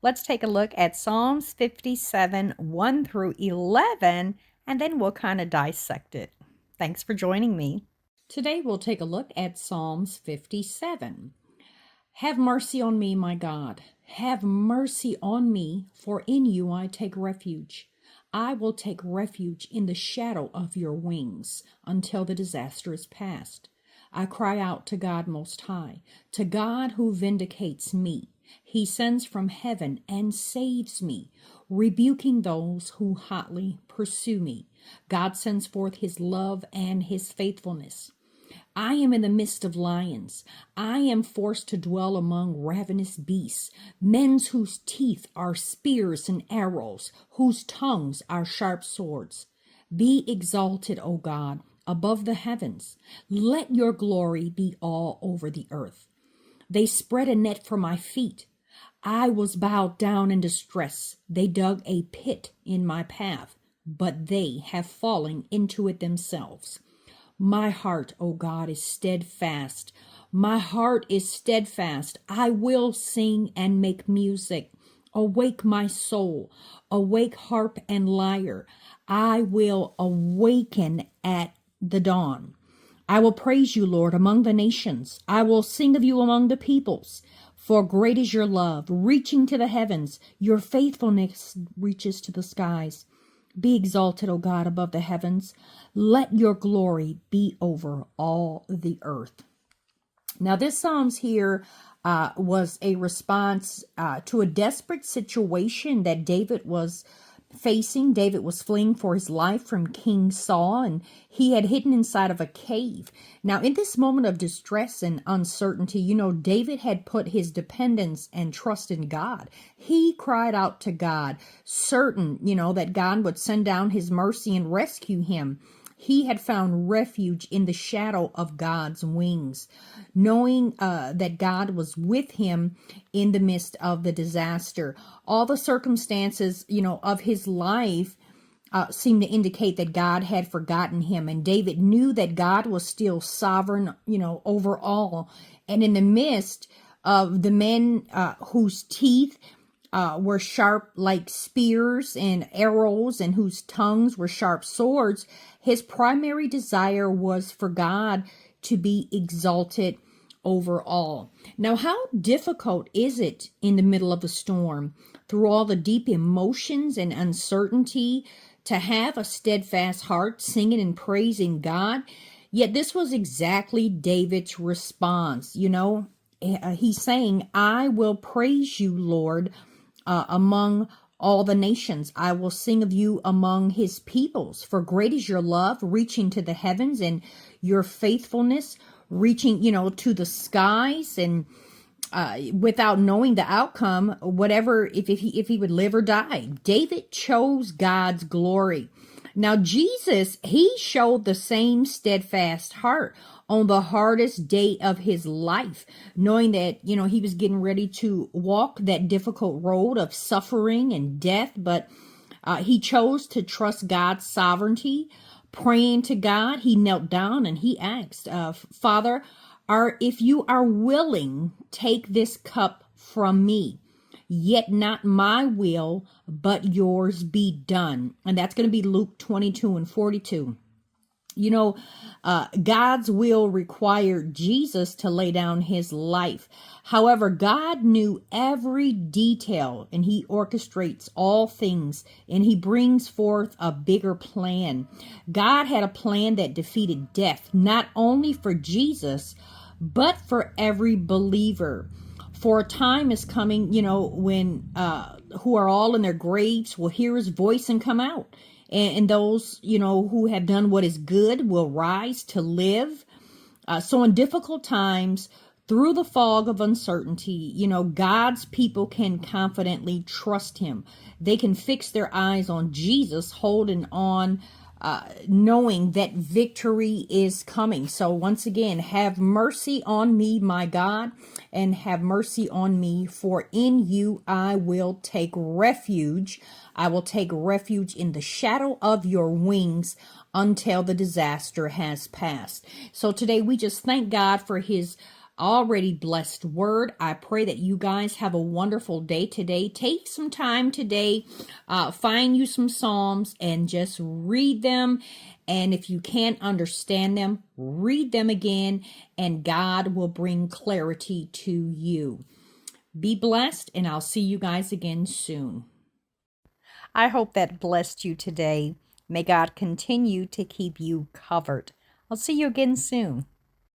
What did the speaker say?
Let's take a look at Psalms 57, 1 through 11, and then we'll kind of dissect it. Thanks for joining me. Today we'll take a look at Psalms 57. Have mercy on me, my God. Have mercy on me, for in you I take refuge. I will take refuge in the shadow of your wings until the disaster is past. I cry out to God Most High, to God who vindicates me. He sends from heaven and saves me, rebuking those who hotly pursue me. God sends forth his love and his faithfulness. I am in the midst of lions. I am forced to dwell among ravenous beasts, men whose teeth are spears and arrows, whose tongues are sharp swords. Be exalted, O God, above the heavens. Let your glory be all over the earth. They spread a net for my feet. I was bowed down in distress. They dug a pit in my path, but they have fallen into it themselves. My heart, O God, is steadfast. My heart is steadfast. I will sing and make music. Awake, my soul. Awake, harp and lyre. I will awaken at the dawn. I will praise you, Lord, among the nations. I will sing of you among the peoples. For great is your love, reaching to the heavens. Your faithfulness reaches to the skies. Be exalted, O God, above the heavens. Let your glory be over all the earth. Now, this Psalms here was a response to a desperate situation that David was facing. David was fleeing for his life from King Saul, and he had hidden inside of a cave. Now, in this moment of distress and uncertainty, David had put his dependence and trust in God. He cried out to God, certain, that God would send down his mercy and rescue him. He had found refuge in the shadow of God's wings, knowing that God was with him in the midst of the disaster. All the circumstances, of his life seemed to indicate that God had forgotten him. And David knew that God was still sovereign, over all. And in the midst of the men whose teeth were sharp like spears and arrows, and whose tongues were sharp swords, his primary desire was for God to be exalted over all. Now, how difficult is it in the middle of a storm, through all the deep emotions and uncertainty, to have a steadfast heart, singing and praising God? Yet this was exactly David's response. He's saying, I will praise you, Lord, among all the nations. I will sing of you among his peoples. For great is your love, reaching to the heavens, and your faithfulness reaching, to the skies. And without knowing the outcome, whatever, if he would live or die, David chose God's glory. Now, Jesus, he showed the same steadfast heart on the hardest day of his life, knowing that, he was getting ready to walk that difficult road of suffering and death, but he chose to trust God's sovereignty. Praying to God, he knelt down and he asked, Father, if you are willing, take this cup from me. Yet not my will, but yours be done. And that's going to be Luke 22 and 42. God's will required Jesus to lay down his life. However, God knew every detail, and he orchestrates all things, and he brings forth a bigger plan. God had a plan that defeated death, not only for Jesus, but for every believer. For a time is coming, when who are all in their graves will hear his voice and come out. And those, who have done what is good will rise to live. So in difficult times, through the fog of uncertainty, God's people can confidently trust him. They can fix their eyes on Jesus, holding on, knowing that victory is coming. So once again, have mercy on me, my God, and have mercy on me, for in you I will take refuge. I will take refuge in the shadow of your wings until the disaster has passed. So today we just thank God for his already blessed word. I pray that you guys have a wonderful day today. Take some time today, find you some Psalms and just read them. And if you can't understand them, read them again, and God will bring clarity to you. Be blessed, and I'll see you guys again soon. I hope that blessed you today. May God continue to keep you covered. I'll see you again soon.